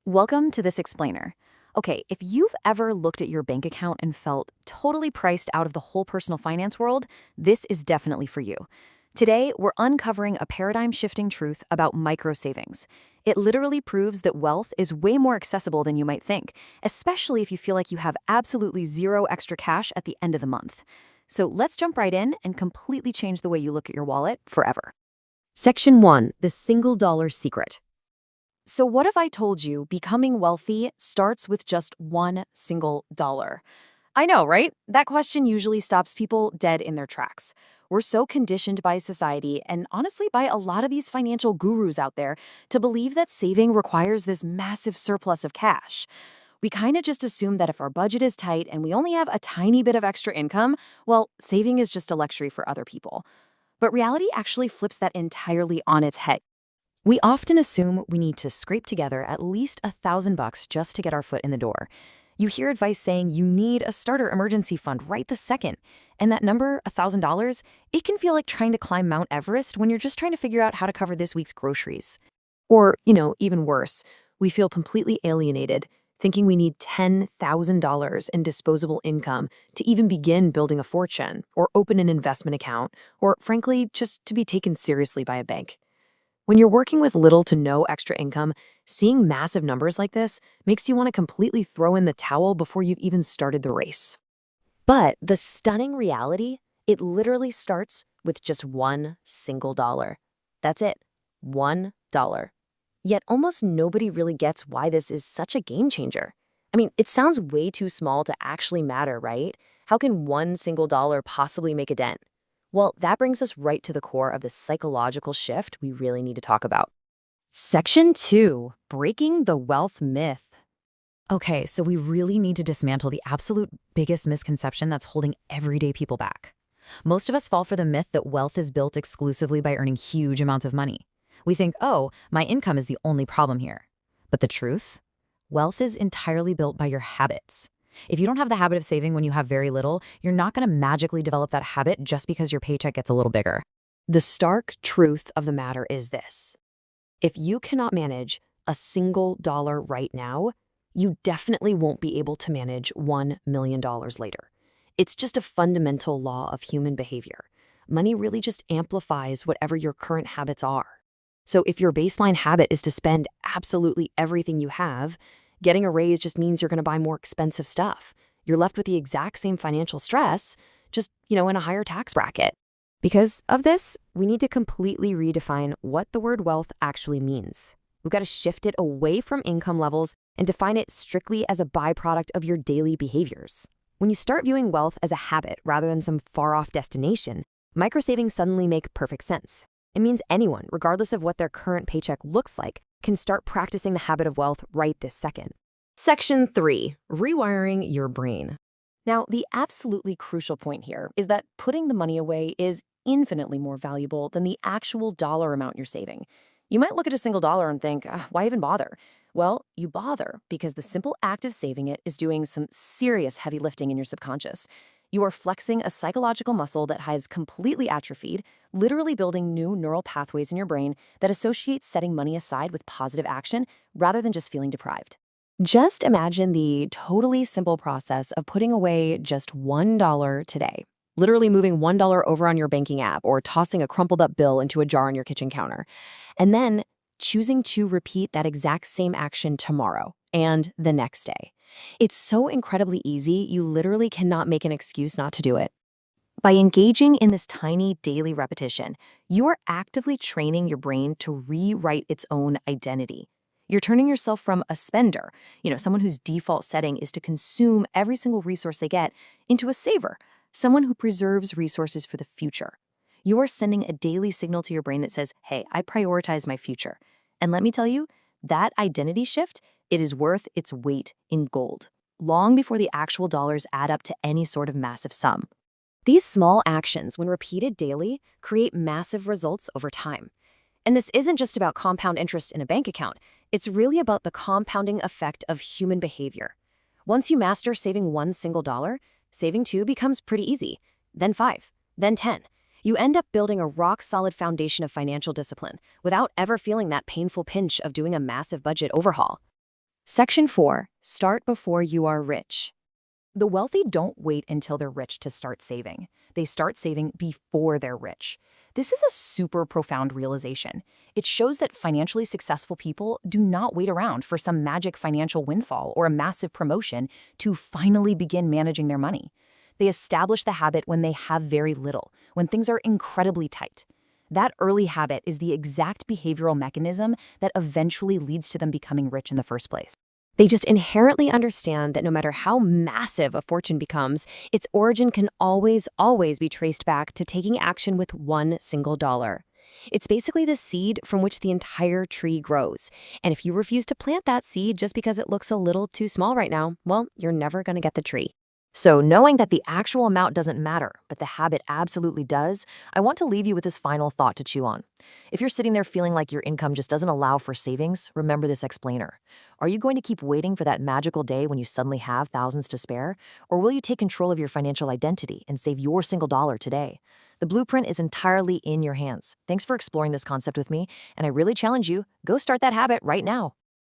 Welcome to this explainer. Okay, if you've ever looked at your bank account and felt totally priced out of the whole personal finance world, this is definitely for you. Today, we're uncovering a paradigm-shifting truth about micro savings. It literally proves that wealth is way more accessible than you might think, especially if you feel like you have absolutely zero extra cash at the end of the month. So let's jump right in and completely change the way you look at your wallet forever. Section 1. The Single Dollar Secret. So what if I told you becoming wealthy starts with just one single dollar? I know, right? That question usually stops people dead in their tracks. We're so conditioned by society and honestly by a lot of these financial gurus out there to believe that saving requires this massive surplus of cash. We kind of just assume that if our budget is tight and we only have a tiny bit of extra income, well, saving is just a luxury for other people. But reality actually flips that entirely on its head. We often assume we need to scrape together at least $1,000 just to get our foot in the door. You hear advice saying you need a starter emergency fund right this second. And that number, $1,000, it can feel like trying to climb Mount Everest when you're just trying to figure out how to cover this week's groceries. Or, even worse, we feel completely alienated, thinking we need $10,000 in disposable income to even begin building a fortune, or open an investment account, or frankly, just to be taken seriously by a bank. When you're working with little to no extra income, seeing massive numbers like this makes you want to completely throw in the towel before you've even started the race. But the stunning reality, it literally starts with just one single dollar. That's it, $1. Yet almost nobody really gets why this is such a game changer. I mean, it sounds way too small to actually matter, right? How can one single dollar possibly make a dent? Well, that brings us right to the core of the psychological shift we really need to talk about. Section 2. Breaking the Wealth Myth. Okay, so we really need to dismantle the absolute biggest misconception that's holding everyday people back. Most of us fall for the myth that wealth is built exclusively by earning huge amounts of money. We think, oh, my income is the only problem here. But the truth? Wealth is entirely built by your habits. If you don't have the habit of saving when you have very little, you're not going to magically develop that habit just because your paycheck gets a little bigger. The stark truth of the matter is this. If you cannot manage a single dollar right now, you definitely won't be able to manage $1 million later. It's just a fundamental law of human behavior. Money really just amplifies whatever your current habits are. So if your baseline habit is to spend absolutely everything you have, getting a raise just means you're going to buy more expensive stuff. You're left with the exact same financial stress, just, in a higher tax bracket. Because of this, we need to completely redefine what the word wealth actually means. We've got to shift it away from income levels and define it strictly as a byproduct of your daily behaviors. When you start viewing wealth as a habit rather than some far-off destination, microsavings suddenly make perfect sense. It means anyone, regardless of what their current paycheck looks like, can start practicing the habit of wealth right this second. Section 3. Rewiring your brain. Now, the absolutely crucial point here is that putting the money away is infinitely more valuable than the actual dollar amount you're saving. You might look at a single dollar and think, why even bother? Well, you bother because the simple act of saving it is doing some serious heavy lifting in your subconscious. You are flexing a psychological muscle that has completely atrophied, literally building new neural pathways in your brain that associate setting money aside with positive action rather than just feeling deprived. Just imagine the totally simple process of putting away just $1 today. Literally moving $1 over on your banking app or tossing a crumpled up bill into a jar on your kitchen counter. And then choosing to repeat that exact same action tomorrow and the next day. It's so incredibly easy, you literally cannot make an excuse not to do it. By engaging in this tiny daily repetition, you are actively training your brain to rewrite its own identity. You're turning yourself from a spender, someone whose default setting is to consume every single resource they get, into a saver, someone who preserves resources for the future. You are sending a daily signal to your brain that says, hey, I prioritize my future. And let me tell you, that identity shift, it is worth its weight in gold, long before the actual dollars add up to any sort of massive sum. These small actions, when repeated daily, create massive results over time. And this isn't just about compound interest in a bank account. It's really about the compounding effect of human behavior. Once you master saving one single dollar, saving two becomes pretty easy, then 5, then 10. You end up building a rock-solid foundation of financial discipline without ever feeling that painful pinch of doing a massive budget overhaul. Section 4. Start before you are rich. The wealthy don't wait until they're rich to start saving. They start saving before they're rich. This is a super profound realization. It shows that financially successful people do not wait around for some magic financial windfall or a massive promotion to finally begin managing their money. They establish the habit when they have very little, when things are incredibly tight. That early habit is the exact behavioral mechanism that eventually leads to them becoming rich in the first place. They just inherently understand that no matter how massive a fortune becomes, its origin can always be traced back to taking action with one single dollar. It's basically the seed from which the entire tree grows. And if you refuse to plant that seed just because it looks a little too small right now, well, you're never going to get the tree. So, knowing that the actual amount doesn't matter, but the habit absolutely does, I want to leave you with this final thought to chew on. If you're sitting there feeling like your income just doesn't allow for savings, remember this explainer. Are you going to keep waiting for that magical day when you suddenly have thousands to spare? Or will you take control of your financial identity and save your single dollar today? The blueprint is entirely in your hands. Thanks for exploring this concept with me, and I really challenge you, go start that habit right now.